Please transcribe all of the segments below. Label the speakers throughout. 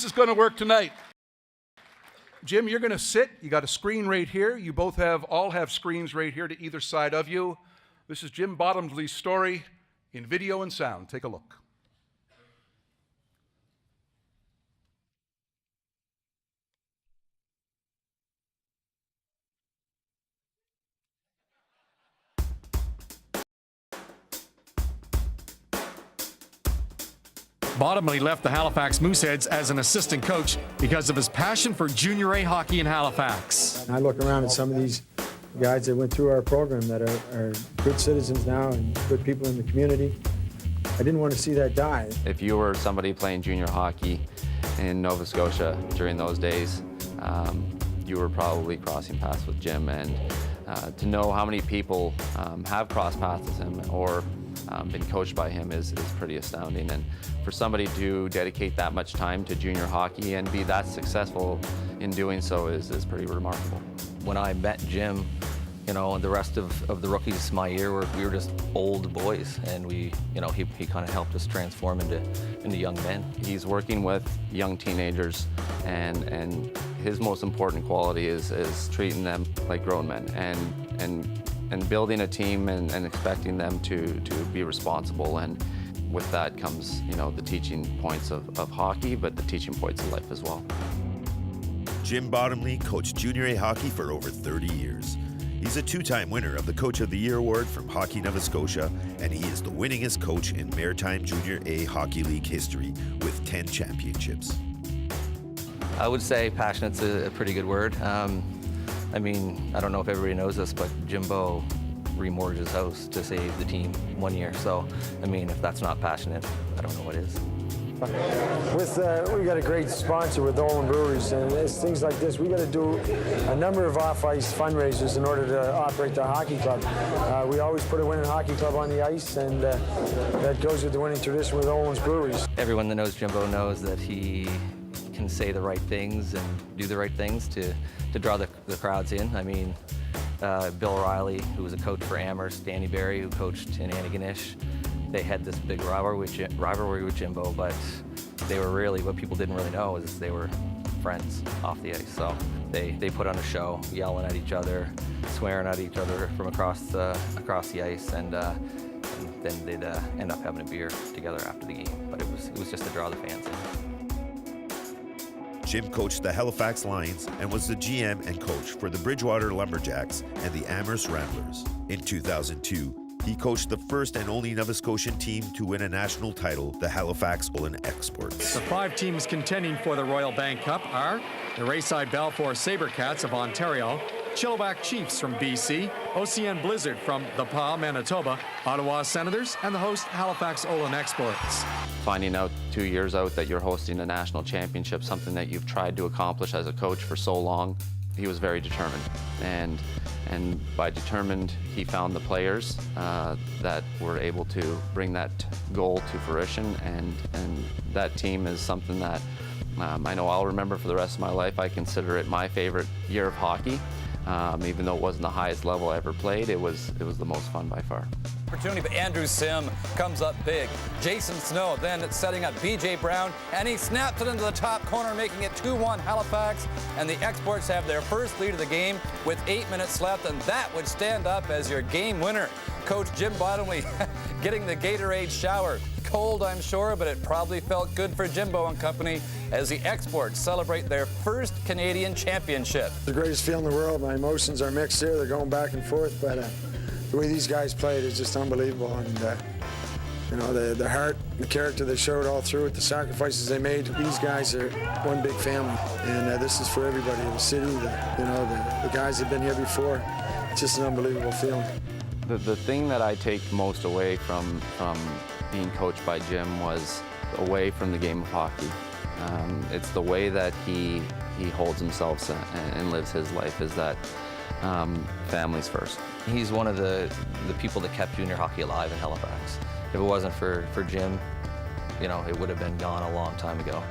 Speaker 1: is going to work tonight. Jim, you're going to sit. You got a screen right here. You both all have screens right here to either side of you. This is Jim Bottomley's story in video and sound. Take a look.
Speaker 2: Bottomley left the Halifax Mooseheads as an assistant coach because of his passion for Junior A hockey in Halifax.
Speaker 3: I look around at some of these guys that went through our program that are good citizens now and good people in the community. I didn't want to see that die.
Speaker 4: If you were somebody playing junior hockey in Nova Scotia during those days, you were probably crossing paths with Jim, and to know how many people have crossed paths with him or been coached by him is pretty astounding. And for somebody to dedicate that much time to junior hockey and be that successful in doing so is pretty remarkable.
Speaker 5: When I met Jim, you know, and the rest of the rookies my year, we were just old boys, and he kind of helped us transform into young men. He's working with young teenagers, and his most important quality is treating them like grown men and building a team and expecting them to be responsible. And with that comes, you know, the teaching points of hockey, but the teaching points of life as well.
Speaker 6: Jim Bottomley coached Junior A hockey for over 30 years. He's a two-time winner of the Coach of the Year award from Hockey Nova Scotia, and he is the winningest coach in Maritime Junior A Hockey League history with 10 championships.
Speaker 5: I would say passionate's a pretty good word. I mean, I don't know if everybody knows this, but Jimbo remortgaged his house to save the team 1 year. So, I mean, if that's not passionate, I don't know what is.
Speaker 3: We got a great sponsor with Olin Breweries, and it's things like this. We got to do a number of off-ice fundraisers in order to operate the hockey club. We always put a winning hockey club on the ice, and that goes with the winning tradition with Olin's Breweries.
Speaker 5: Everyone that knows Jimbo knows that he can say the right things and do the right things to draw the crowds in. I mean, Bill O'Reilly, who was a coach for Amherst, Danny Barry, who coached in Antigonish, they had this big rivalry with Jimbo, but they were really, what people didn't really know is they were friends off the ice. So they put on a show, yelling at each other, swearing at each other from across the ice, and then they'd end up having a beer together after the game. But it was just to draw the fans in.
Speaker 6: Jim coached the Halifax Lions and was the GM and coach for the Bridgewater Lumberjacks and the Amherst Ramblers. In 2002, he coached the first and only Nova Scotian team to win a national title, the Halifax Olin Exports.
Speaker 2: The 5 teams contending for the Royal Bank Cup are the Rayside Balfour Sabercats of Ontario, Chilliwack Chiefs from BC, OCN Blizzard from the PA, Manitoba, Ottawa Senators, and the host Halifax Olin Exports.
Speaker 4: Finding out 2 years out that you're hosting a national championship, something that you've tried to accomplish as a coach for so long, he was very determined. And by determined, he found the players that were able to bring that goal to fruition, and that team is something that I know I'll remember for the rest of my life. I consider it my favorite year of hockey. Even though it wasn't the highest level I ever played, it was the most fun by far.
Speaker 7: Opportunity, but Andrew Sim comes up big. Jason Snow then it's setting up BJ Brown, and he snaps it into the top corner, making it 2-1 Halifax, and the Exports have their first lead of the game with 8 minutes left, and that would stand up as your game winner. Coach Jim Bottomley getting the Gatorade shower. Cold, I'm sure, but it probably felt good for Jimbo and company as the Exports celebrate their first Canadian championship.
Speaker 3: The greatest feeling in the world. My emotions are mixed here. They're going back and forth, but the way these guys played is just unbelievable. And you know, the heart, the character they showed all through it, the sacrifices they made. These guys are one big family, and this is for everybody in the city. The guys that have been here before. It's just an unbelievable feeling.
Speaker 4: The thing that I take most away from being coached by Jim was away from the game of hockey. It's the way that he holds himself and lives his life, is that family's first.
Speaker 5: He's one of the people that kept junior hockey alive in Halifax. If it wasn't for Jim, you know, it would have been gone a long time ago.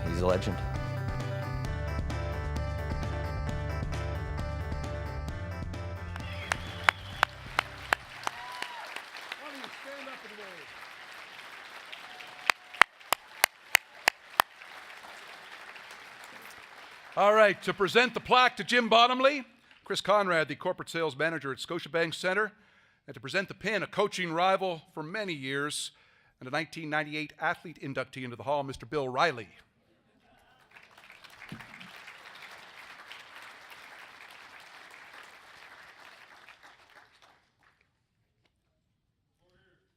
Speaker 5: He's a legend.
Speaker 1: All right, to present the plaque to Jim Bottomley, Chris Conrad, the corporate sales manager at Scotiabank Centre, and to present the pin, a coaching rival for many years, and a 1998 athlete inductee into the Hall, Mr. Bill Riley.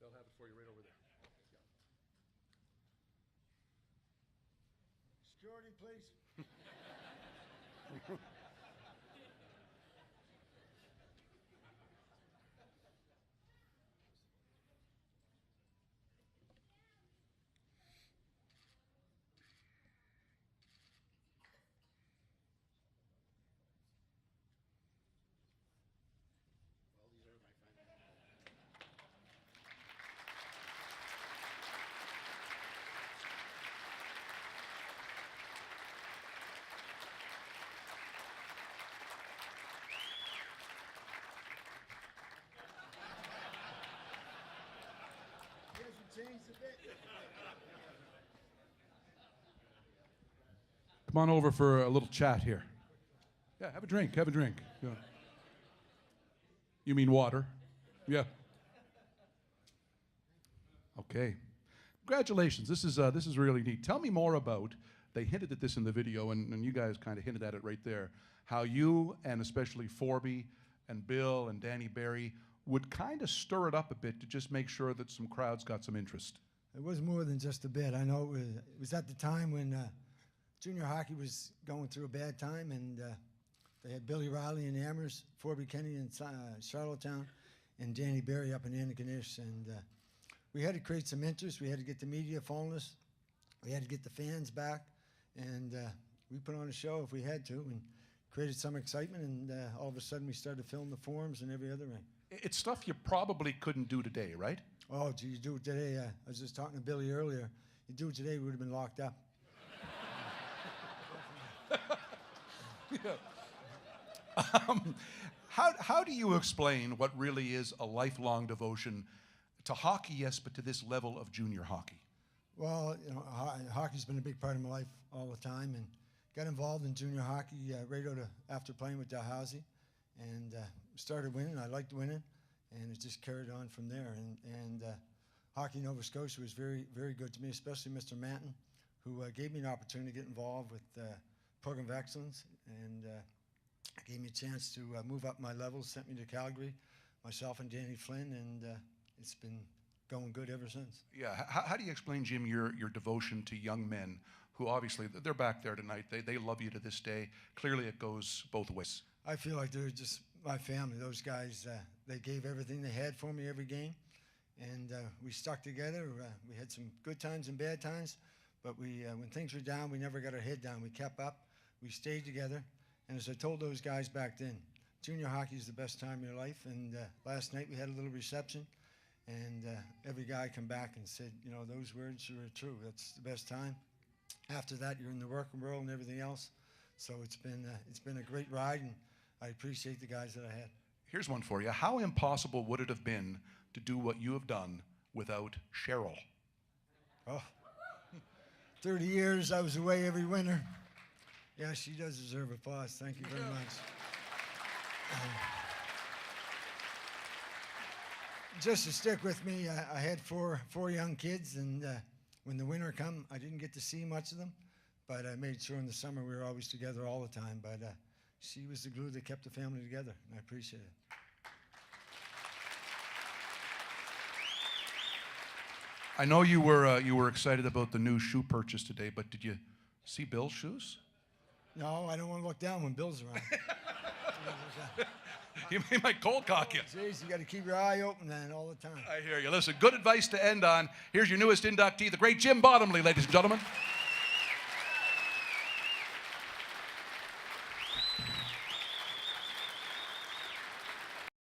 Speaker 1: They'll have it for you right over there.
Speaker 3: Security, please.
Speaker 1: Come on over for a little chat here. Yeah, have a drink, have a drink. Yeah. You mean water? Yeah. Okay. Congratulations. This is really neat. Tell me more about, they hinted at this in the video, and you guys kind of hinted at it right there, how you, and especially Forby and Bill and Danny Barry, would kind of stir it up a bit to just make sure that some crowds got some interest.
Speaker 3: It was more than just a bit. I know it was at the time when junior hockey was going through a bad time, and they had Billy Riley in Amherst, Forby Kenny in Charlottetown, and Danny Barry up in Antigonish. And we had to create some interest. We had to get the media following us. We had to get the fans back, and we put on a show if we had to, and created some excitement. And all of a sudden, we started filming the forums and every other ring.
Speaker 1: It's stuff you probably couldn't do today, right?
Speaker 3: Oh, gee, you do it today. I was just talking to Billy earlier. You do it today, we would have been locked up.
Speaker 1: How do you explain what really is a lifelong devotion to hockey, yes, but to this level of junior hockey?
Speaker 3: Well, you know, hockey's been a big part of my life all the time, and got involved in junior hockey right out of after playing with Dalhousie, and started winning. I liked winning, and it just carried on from there. And Hockey Nova Scotia was very, very good to me, especially Mr. Manton, who gave me an opportunity to get involved with Program of Excellence, and gave me a chance to move up my levels, sent me to Calgary, myself and Danny Flynn, and it's been going good ever since.
Speaker 1: Yeah, how do you explain, Jim, your devotion to young men who obviously, they're back there tonight, they love you to this day. Clearly it goes both ways.
Speaker 3: I feel like they're just my family. Those guys, they gave everything they had for me every game, and we stuck together. We had some good times and bad times, but when things were down, we never got our head down. We kept up, we stayed together, and as I told those guys back then, junior hockey is the best time of your life. And last night we had a little reception, and every guy come back and said, you know, those words were true. That's the best time. After that, you're in the working world and everything else. So it's been a great ride, and I appreciate the guys that I had.
Speaker 1: Here's one for you. How impossible would it have been to do what you have done without Cheryl?
Speaker 3: Oh, 30 years, I was away every winter. Yeah, she does deserve applause. Thank you very much. Just to stick with me, I had four young kids, and when the winter come, I didn't get to see much of them, but I made sure in the summer we were always together all the time. But she was the glue that kept the family together, and I appreciate it.
Speaker 1: I know you were excited about the new shoe purchase today, but did you see Bill's shoes?
Speaker 3: No, I don't want to look down when Bill's around.
Speaker 1: He might cold cock you.
Speaker 3: Jeez, you got to keep your eye open then all the time.
Speaker 1: I hear you. Listen, good advice to end on. Here's your newest inductee, the great Jim Bottomley, ladies and gentlemen.